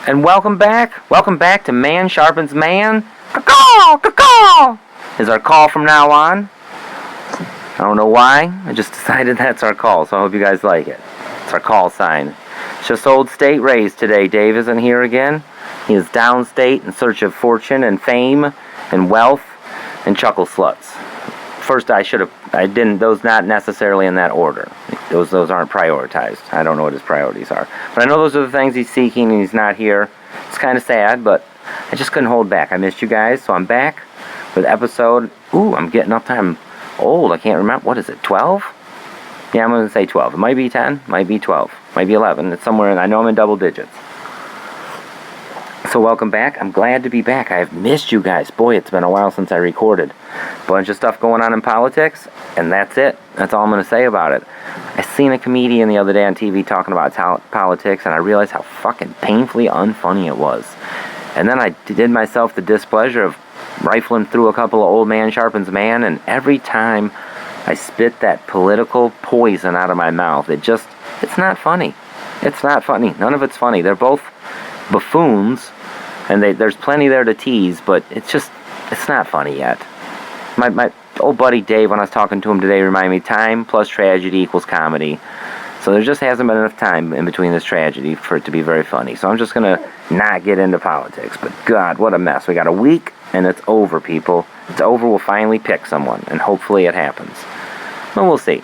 And welcome back. Welcome back to Man Sharpens Man. Caw-caw! Caw-caw! Is our call from now on. I don't know why. I just decided that's our call, so I hope you guys like it. It's our call sign. It's just old State Rays today. Dave isn't here again. He is downstate in search of fortune and fame and wealth and chuckle sluts. First, I didn't, those not necessarily in that order. Those aren't prioritized. I don't know what his priorities are. But I know those are the things he's seeking and he's not here. It's kind of sad, but I just couldn't hold back. I missed you guys, so I'm back with episode, I'm getting up there. I'm old, I can't remember. What is it, 12? Yeah, I'm going to say 12. It might be 10, might be 12, might be 11. It's somewhere I know I'm in double digits. So welcome back. I'm glad to be back. I have missed you guys. Boy, it's been a while since I recorded. Bunch of stuff going on in politics, and that's it. That's all I'm going to say about it. I seen a comedian the other day on TV talking about politics, and I realized how fucking painfully unfunny it was. And then I did myself the displeasure of rifling through a couple of Old Man Sharpens Man, and every time I spit that political poison out of my mouth, it's not funny. It's not funny. None of it's funny. They're both buffoons, and there's plenty there to tease, but it's not funny yet. My old buddy Dave, when I was talking to him today, reminded me, time plus tragedy equals comedy. So there just hasn't been enough time in between this tragedy for it to be very funny. So I'm just going to not get into politics. But God, what a mess. We got a week, and it's over, people. It's over. We'll finally pick someone, and hopefully it happens. Well, we'll see.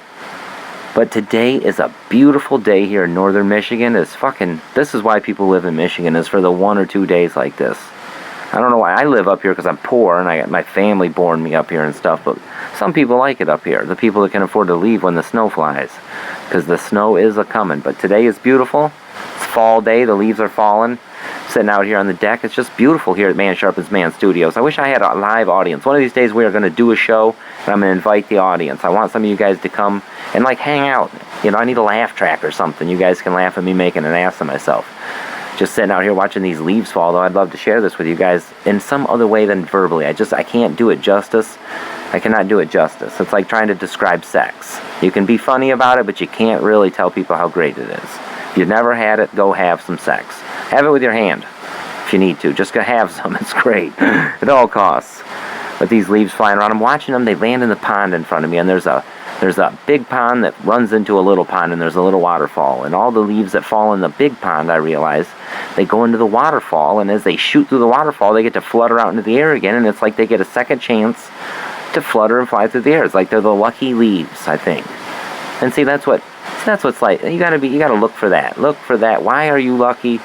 But today is a beautiful day here in northern Michigan. This is why people live in Michigan, is for the 1 or 2 days like this. I don't know why. I live up here because I'm poor, and I got my family born me up here and stuff, but some people like it up here. The people that can afford to leave when the snow flies, because the snow is a-coming. But today is beautiful. It's fall day. The leaves are falling. Sitting out here on the deck. It's just beautiful here at Man Sharpens Man Studios. I wish I had a live audience. One of these days we are going to do a show, and I'm going to invite the audience. I want some of you guys to come and hang out. I need a laugh track or something. You guys can laugh at me making an ass of myself. Just sitting out here watching these leaves fall, though. I'd love to share this with you guys in some other way than verbally. I can't do it justice. I cannot do it justice. It's like trying to describe sex. You can be funny about it, but you can't really tell people how great it is. If you've never had it, go have some sex. Have it with your hand if you need to. Just go have some. It's great. At all costs. But these leaves flying around, I'm watching them. They land in the pond in front of me, and there's a big pond that runs into a little pond, and there's a little waterfall. And all the leaves that fall in the big pond, I realize, they go into the waterfall, and as they shoot through the waterfall, they get to flutter out into the air again, and it's like they get a second chance to flutter and fly through the air. It's like they're the lucky leaves, I think. And see, that's what's like. You gotta look for that. Look for that. Why are you lucky?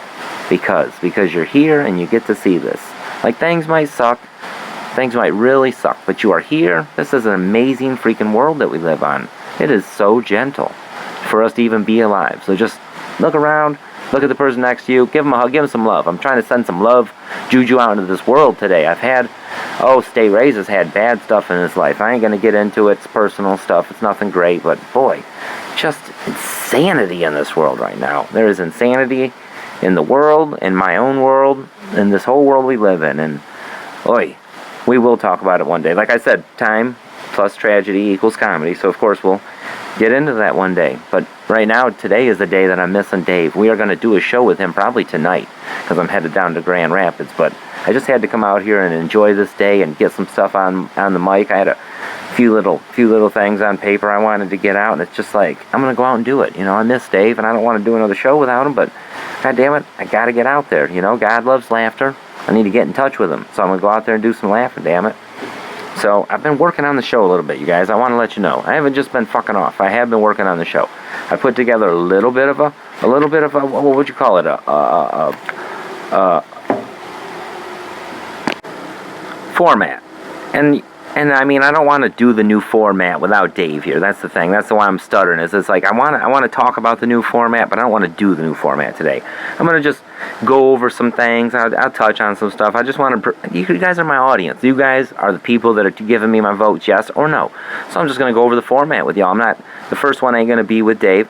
Because you're here and you get to see this. Like, things might suck. Things might really suck, but you are here. This is an amazing freaking world that we live on. It is so gentle for us to even be alive. So just look around, look at the person next to you, give them a hug, give them some love. I'm trying to send some love juju out into this world today. State Rays has had bad stuff in his life. I ain't going to get into it. It's personal stuff. It's nothing great, but boy, just insanity in this world right now. There is insanity in the world, in my own world, in this whole world we live in, and boy, we will talk about it one day. Like I said, time plus tragedy equals comedy, so of course we'll get into that one day. But right now, today is the day that I'm missing Dave. We are going to do a show with him probably tonight, because I'm headed down to Grand Rapids, but I just had to come out here and enjoy this day and get some stuff on the mic. I had a few little things on paper I wanted to get out, and it's just like, I'm going to go out and do it. I miss Dave, and I don't want to do another show without him, but God damn it, I got to get out there. God loves laughter. I need to get in touch with him, so I'm going to go out there and do some laughing, damn it. So, I've been working on the show a little bit, you guys. I want to let you know. I haven't just been fucking off. I have been working on the show. I put together a little bit of a, what would you call it? Format. And I mean, I don't want to do the new format without Dave here. That's the thing. That's the why I'm stuttering. It's like I want to talk about the new format, but I don't want to do the new format today. I'm going to just go over some things. I'll touch on some stuff. I just want to... You guys are my audience. You guys are the people that are giving me my votes, yes or no. So I'm just going to go over the format with y'all. The first one ain't going to be with Dave.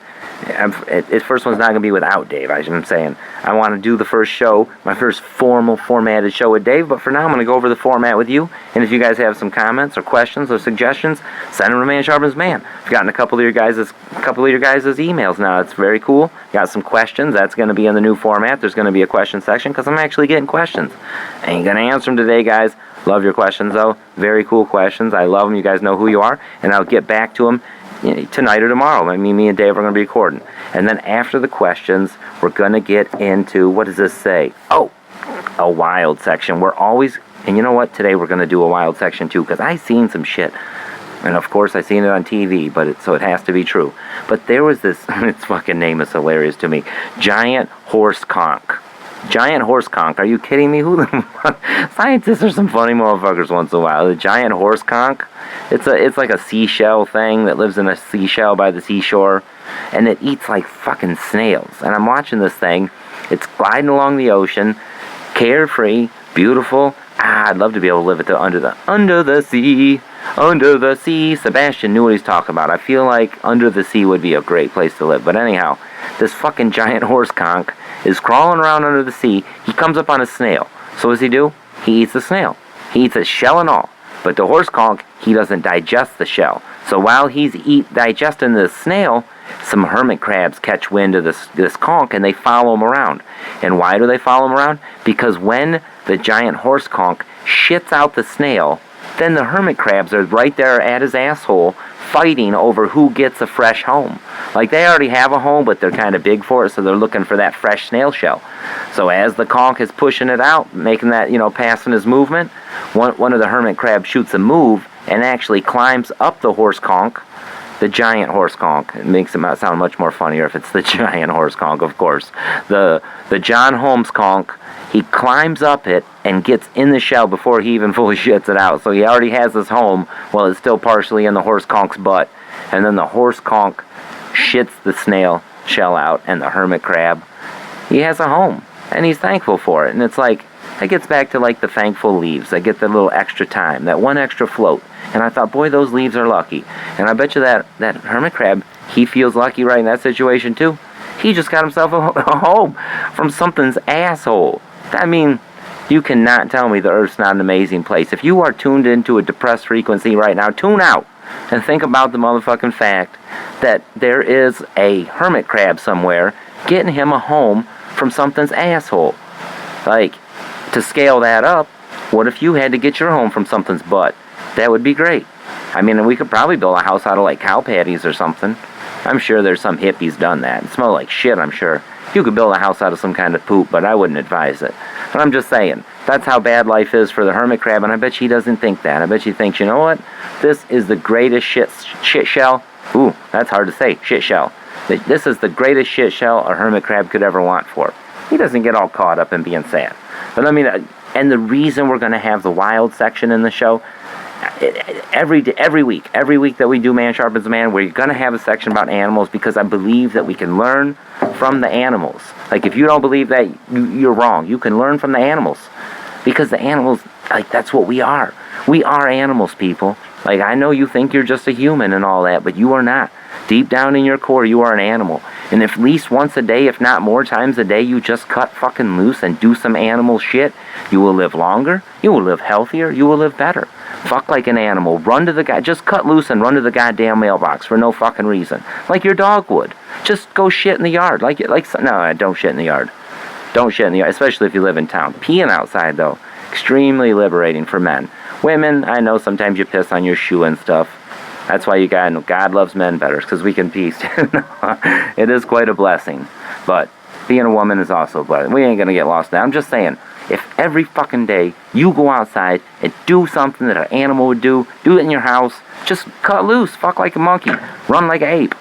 His first one's not going to be without Dave. I'm saying I want to do the first show, my first formal formatted show with Dave, but for now I'm going to go over the format with you, and if you guys have some comments or questions or suggestions, send them to Man Sharpens Man. I've gotten a couple of your guys' emails now. It's very cool. Got some questions. That's going to be in the new format. There's going to be a question section because I'm actually getting questions. I ain't going to answer them today, guys. Love your questions, though. Very cool questions. I love them. You guys know who you are, and I'll get back to them tonight or tomorrow. Me and Dave are going to be recording. And then after the questions, we're going to get into, what does this say? Oh, a wild section. We're always, and you know what? Today we're going to do a wild section too, because I seen some shit. And of course I seen it on TV, so it has to be true. But there was this, its fucking name is hilarious to me, giant horse conch. Giant horse conch. Are you kidding me? Who the fuck? Scientists are some funny motherfuckers once in a while. The giant horse conch. It's like a seashell thing that lives in a seashell by the seashore, and it eats like fucking snails. And I'm watching this thing. It's gliding along the ocean, carefree, beautiful. I'd love to be able to live under the sea. Under the sea. Sebastian knew what he's talking about. I feel like under the sea would be a great place to live. But anyhow, this fucking giant horse conch is crawling around under the sea. He comes up on a snail. So what does he do? He eats the snail. He eats a shell and all. But the horse conch, he doesn't digest the shell. So while he's digesting the snail, some hermit crabs catch wind of this conch and they follow him around. And why do they follow him around? Because when the giant horse conch shits out the snail, then the hermit crabs are right there at his asshole fighting over who gets a fresh home. Like, they already have a home, but they're kind of big for it, so they're looking for that fresh snail shell. So as the conch is pushing it out, making that, passing his movement, one of the hermit crabs shoots a move and actually climbs up the horse conch, the giant horse conch. It makes it sound much more funnier if it's the giant horse conch, of course. The John Holmes conch, he climbs up it and gets in the shell before he even fully shits it out. So he already has his home while it's still partially in the horse conch's butt. And then the horse conch shits the snail shell out, and the hermit crab, he has a home. And he's thankful for it. And it's like, it gets back to like the thankful leaves. They get the little extra time, that one extra float. And I thought, boy, those leaves are lucky. And I bet you that hermit crab, he feels lucky right in that situation too. He just got himself a home from something's asshole. I mean, you cannot tell me the Earth's not an amazing place. If you are tuned into a depressed frequency right now, tune out and think about the motherfucking fact that there is a hermit crab somewhere getting him a home from something's asshole. Like, to scale that up, what if you had to get your home from something's butt? That would be great. I mean, we could probably build a house out of like cow patties or something. I'm sure there's some hippies done that. It smells like shit, I'm sure. You could build a house out of some kind of poop, but I wouldn't advise it. But I'm just saying, that's how bad life is for the hermit crab, and I bet he doesn't think that. I bet he thinks, you know what? This is the greatest shit shell. Ooh, that's hard to say, shit shell. This is the greatest shit shell a hermit crab could ever want for. He doesn't get all caught up in being sad. But I mean, and the reason we're going to have the wild section in the show, every week that we do Man Sharpens Man, we're going to have a section about animals, because I believe that we can learn from the animals. Like, if you don't believe that, you're wrong. You can learn from the animals, because the animals, like, that's what we are. We are animals, people. Like, I know you think you're just a human and all that, but you are not. Deep down in your core, you are an animal. And if at least once a day, if not more times a day, you just cut fucking loose and do some animal shit, you will live longer, you will live healthier, you will live better. Fuck like an animal. Run to the guy. Just cut loose and run to the goddamn mailbox for no fucking reason. Like your dog would. Just go shit in the yard. No, don't shit in the yard. Don't shit in the yard, especially if you live in town. Peeing outside, though, extremely liberating for men. Women, I know sometimes you piss on your shoe and stuff. That's why God loves men better, because we can pee. It is quite a blessing. But being a woman is also a blessing. We ain't going to get lost now. I'm just saying, if every fucking day you go outside and do something that an animal would do it in your house, just cut loose, fuck like a monkey, run like an ape,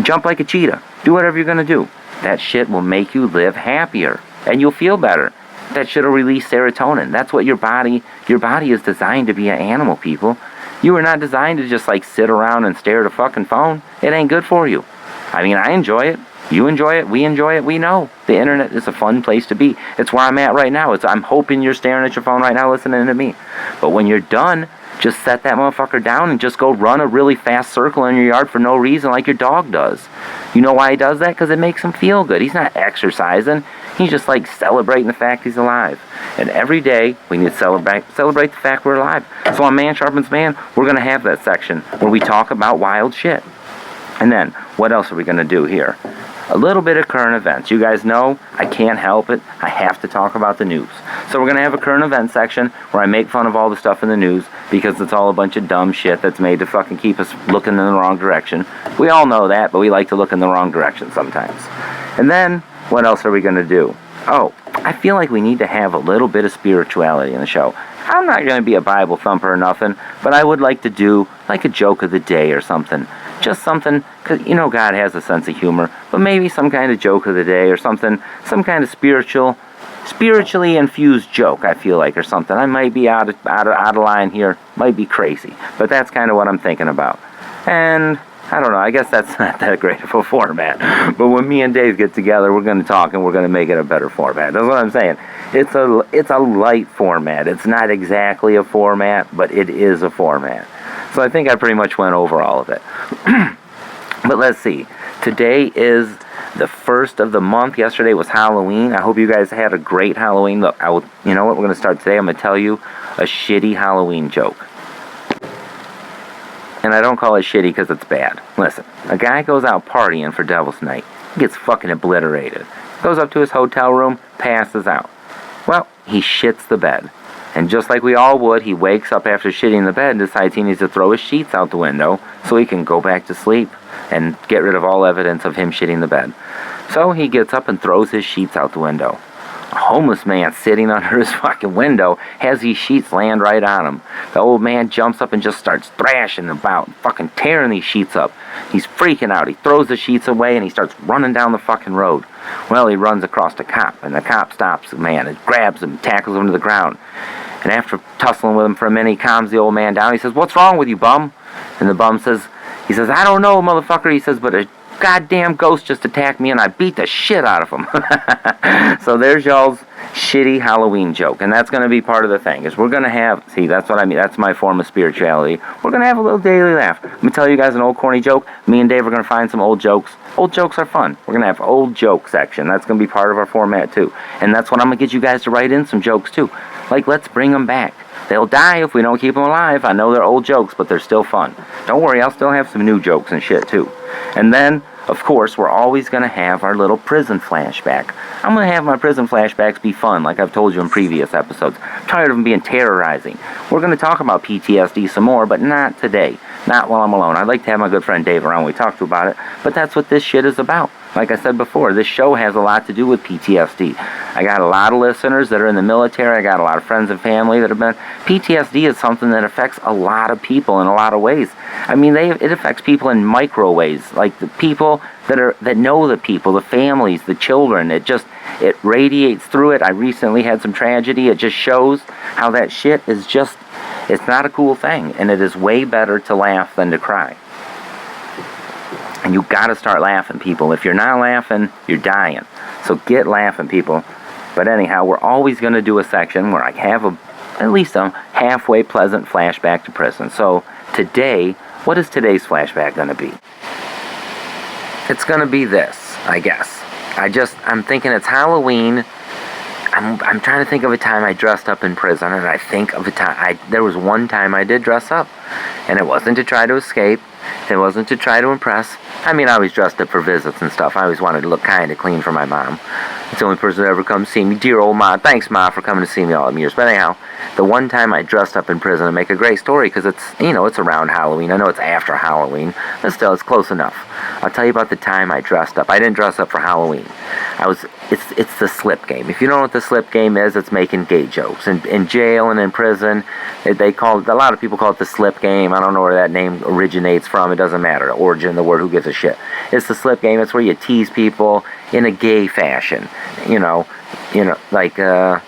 jump like a cheetah, do whatever you're going to do. That shit will make you live happier, and you'll feel better. That shit will release serotonin. That's what your body is designed to be, an animal, people. You are not designed to just like sit around and stare at a fucking phone. It ain't good for you. I mean, I enjoy it. You enjoy it. We enjoy it. We know. The internet is a fun place to be. It's where I'm at right now. I'm hoping you're staring at your phone right now listening to me. But when you're done, just set that motherfucker down and just go run a really fast circle in your yard for no reason like your dog does. You know why he does that? Because it makes him feel good. He's not exercising. He's just like celebrating the fact he's alive. And every day we need to celebrate the fact we're alive. So on Man Sharpens Man, we're going to have that section where we talk about wild shit. And then, what else are we going to do here? A little bit of current events. You guys know I can't help it. I have to talk about the news. So we're going to have a current events section where I make fun of all the stuff in the news because it's all a bunch of dumb shit that's made to fucking keep us looking in the wrong direction. We all know that, but we like to look in the wrong direction sometimes. And then, what else are we going to do? Oh, I feel like we need to have a little bit of spirituality in the show. I'm not going to be a Bible thumper or nothing, but I would like to do like a joke of the day or something. Just something, because you know God has a sense of humor, but maybe some kind of joke of the day or something, some kind of spiritually infused joke, I feel like, or something. I might be out of line here, might be crazy, but that's kind of what I'm thinking about. And I don't know, I guess that's not that great of a format. But when me and Dave get together, we're going to talk and we're going to make it a better format. That's what I'm saying. It's a light format. It's not exactly a format, but it is a format. So I think I pretty much went over all of it. But let's see. Today is the first of the month. Yesterday was Halloween. I hope you guys had a great Halloween. Look, you know what? We're going to start today. I'm going to tell you a shitty Halloween joke. And I don't call it shitty because it's bad. Listen, a guy goes out partying for Devil's Night. He gets fucking obliterated. Goes up to his hotel room, passes out. Well, he shits the bed. And just like we all would, he wakes up after shitting the bed and decides he needs to throw his sheets out the window so he can go back to sleep and get rid of all evidence of him shitting the bed. So he gets up and throws his sheets out the window. A homeless man sitting under his fucking window has these sheets land right on him. The old man jumps up and just starts thrashing about, fucking tearing these sheets up. He's freaking out. He throws the sheets away and he starts running down the fucking road. Well, he runs across a cop, and the cop stops the man and grabs him, tackles him to the ground. And after tussling with him for a minute, he calms the old man down. He says, "What's wrong with you, bum?" And the bum says, "I don't know, motherfucker." He says, "But a goddamn ghost just attacked me and I beat the shit out of him." So there's y'all's shitty Halloween joke. And that's going to be part of the thing. Is we're going to have, see, that's what I mean. That's my form of spirituality. We're going to have a little daily laugh. I'm going to tell you guys an old corny joke. Me and Dave are going to find some old jokes. Old jokes are fun. We're going to have old joke section. That's going to be part of our format too. And that's what I'm going to get you guys to write in some jokes too. Like, let's bring them back. They'll die if we don't keep them alive. I know they're old jokes, but they're still fun. Don't worry, I'll still have some new jokes and shit too. And then, of course, we're always going to have our little prison flashback. I'm going to have my prison flashbacks be fun, like I've told you in previous episodes. I'm tired of them being terrorizing. We're going to talk about PTSD some more, but not today. Not while I'm alone. I'd like to have my good friend Dave around when we talk to about it, but that's what this shit is about. Like I said before, this show has a lot to do with PTSD. I got a lot of listeners that are in the military. I got a lot of friends and family that have been... PTSD is something that affects a lot of people in a lot of ways. I mean, it affects people in micro ways. Like the people that know the people, the families, the children. It radiates through it. I recently had some tragedy. It just shows how that shit is just... It's not a cool thing. And it is way better to laugh than to cry. And you gotta start laughing, people. If you're not laughing, you're dying. So get laughing, people. But anyhow, we're always gonna do a section where I have at least a halfway pleasant flashback to prison. So today, what is today's flashback gonna be? It's gonna be this, I guess. I'm thinking it's Halloween. I'm trying to think of a time I dressed up in prison, and I think of a time there was one time I did dress up, and it wasn't to try to escape. It wasn't to try to impress. I mean, I always dressed up for visits and stuff. I always wanted to look kind of clean for my mom. It's the only person that ever comes to see me. Dear old Ma. Thanks, Ma, for coming to see me all them years. But anyhow, the one time I dressed up in prison, to make a great story because it's around Halloween. I know it's after Halloween, but still, it's close enough. I'll tell you about the time I dressed up. I didn't dress up for Halloween. It's the slip game. If you don't know what the slip game is, it's making gay jokes. In jail and in prison, a lot of people call it the slip game. I don't know where that name originates from. It doesn't matter. The origin of the word, who gives a shit. It's the slip game. It's where you tease people in a gay fashion. Like, I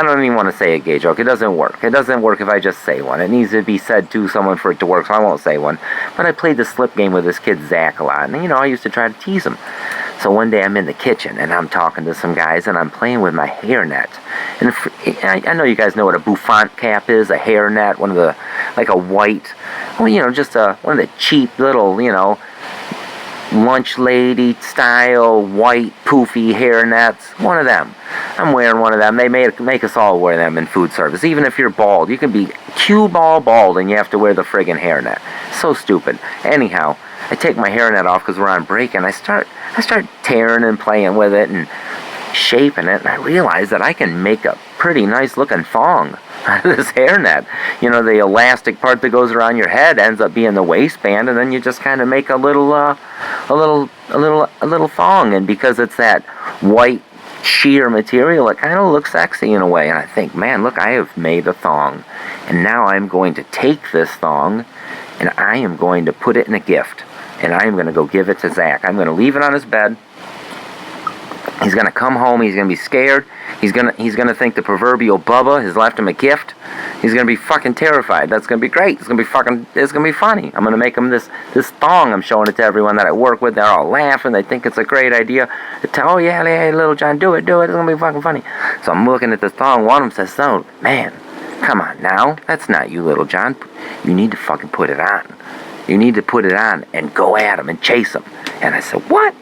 don't even want to say a gay joke. It doesn't work. It doesn't work if I just say one. It needs to be said to someone for it to work, so I won't say one. But I played the slip game with this kid, Zach, a lot. And, I used to try to tease him. So one day I'm in the kitchen, and I'm talking to some guys, and I'm playing with my hairnet. And I know you guys know what a bouffant cap is, a hairnet, one of the, like a white, just one of the cheap little, lunch lady style white poofy hairnets. One of them. I'm wearing one of them. They make us all wear them in food service. Even if you're bald, you can be cue ball bald and you have to wear the friggin' hairnet. So stupid. Anyhow, I take my hairnet off because we're on break, and I start tearing and playing with it and shaping it, and I realize that I can make a pretty nice looking thong out of this hairnet. You know, the elastic part that goes around your head ends up being the waistband, and then you just kind of make a little thong. And because it's that white sheer material, it kind of looks sexy in a way. And I think, man, look, I have made a thong, and now I'm going to take this thong and I am going to put it in a gift, and I am going to go give it to Zach. I'm going to leave it on his bed. He's going to come home. He's going to be scared. He's going to think the proverbial Bubba has left him a gift. He's going to be fucking terrified. That's going to be great. It's going to be funny. I'm going to make him this thong. I'm showing it to everyone that I work with. They're all laughing. They think it's a great idea. They tell, oh yeah, hey, little John, do it. It's going to be fucking funny. So I'm looking at this thong. One of them says, "Oh, man, come on now. That's not you, little John. You need to fucking put it on. You need to put it on and go at him and chase him." And I said, "What?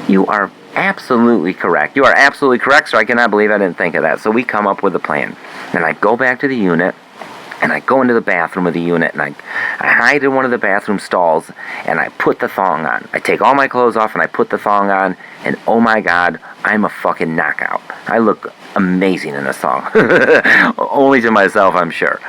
You are absolutely correct. You are absolutely correct, sir. I cannot believe I didn't think of that." So we come up with a plan. And I go back to the unit, and I go into the bathroom of the unit, and I hide in one of the bathroom stalls, and I put the thong on. I take all my clothes off, and I put the thong on, and oh my God, I'm a fucking knockout. I look amazing in this thong. Only to myself, I'm sure.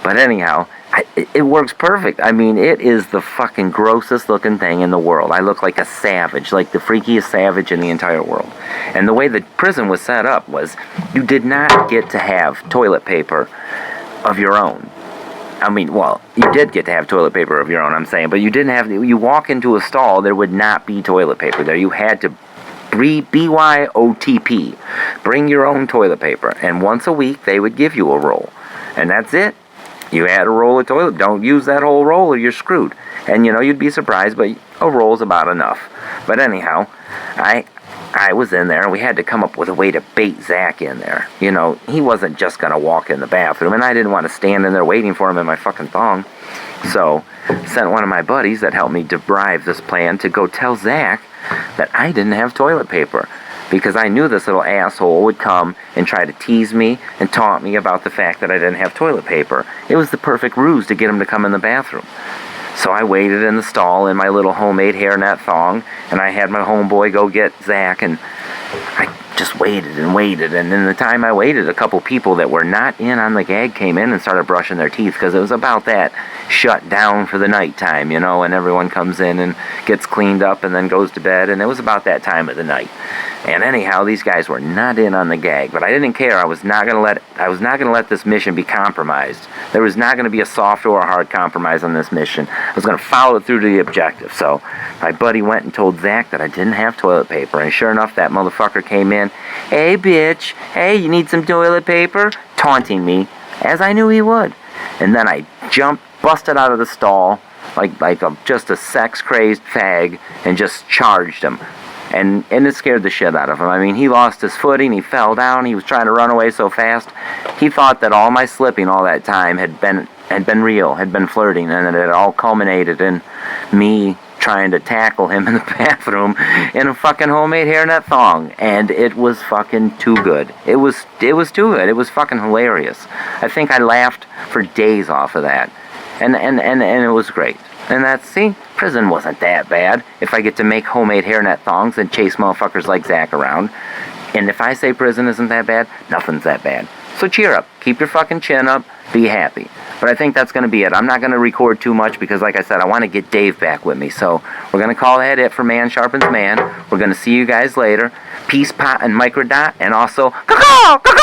But anyhow, it works perfect. I mean, it is the fucking grossest looking thing in the world. I look like a savage, like the freakiest savage in the entire world. And the way the prison was set up was you did not get to have toilet paper of your own. I mean, well, you did get to have toilet paper of your own, I'm saying, but you didn't have, you walk into a stall, there would not be toilet paper there. You had to BYOTP, bring your own toilet paper. And once a week, they would give you a roll. And that's it. You had a roll of toilet. Don't use that whole roll or you're screwed. And, you know, you'd be surprised, but a roll's about enough. But anyhow, I was in there, and we had to come up with a way to bait Zach in there. You know, he wasn't just going to walk in the bathroom, and I didn't want to stand in there waiting for him in my fucking thong. So, sent one of my buddies that helped me derive this plan to go tell Zach that I didn't have toilet paper. Because I knew this little asshole would come and try to tease me and taunt me about the fact that I didn't have toilet paper. It was the perfect ruse to get him to come in the bathroom. So I waited in the stall in my little homemade hairnet thong, and I had my homeboy go get Zach, and I just waited, and in the time I waited, a couple people that were not in on the gag came in and started brushing their teeth, because it was about that shut down for the nighttime, you know, and everyone comes in and gets cleaned up and then goes to bed, and it was about that time of the night. And anyhow, these guys were not in on the gag, but I didn't care. I was not going to let this mission be compromised. There was not going to be a soft or a hard compromise on this mission. I was going to follow it through to the objective. So my buddy went and told Zach that I didn't have toilet paper, and sure enough, that motherfucker came in. "Hey, bitch, hey, you need some toilet paper?" Taunting me, as I knew he would. And then I busted out of the stall like just a sex-crazed fag, and just charged him. And it scared the shit out of him. I mean, he lost his footing, he fell down, he was trying to run away so fast. He thought that all my slipping all that time had been real, had been flirting, and that it all culminated in me trying to tackle him in the bathroom in a fucking homemade hairnet thong. And it was fucking too good. It was too good. It was fucking hilarious. I think I laughed for days off of that. And it was great. And that's, see, prison wasn't that bad if I get to make homemade hairnet thongs and chase motherfuckers like Zach around. And if I say prison isn't that bad, nothing's that bad. So cheer up. Keep your fucking chin up. Be happy. But I think that's going to be it. I'm not going to record too much because, like I said, I want to get Dave back with me. So we're going to call that it for Man Sharpens Man. We're going to see you guys later. Peace, pot, and microdot. And also, caw-caw!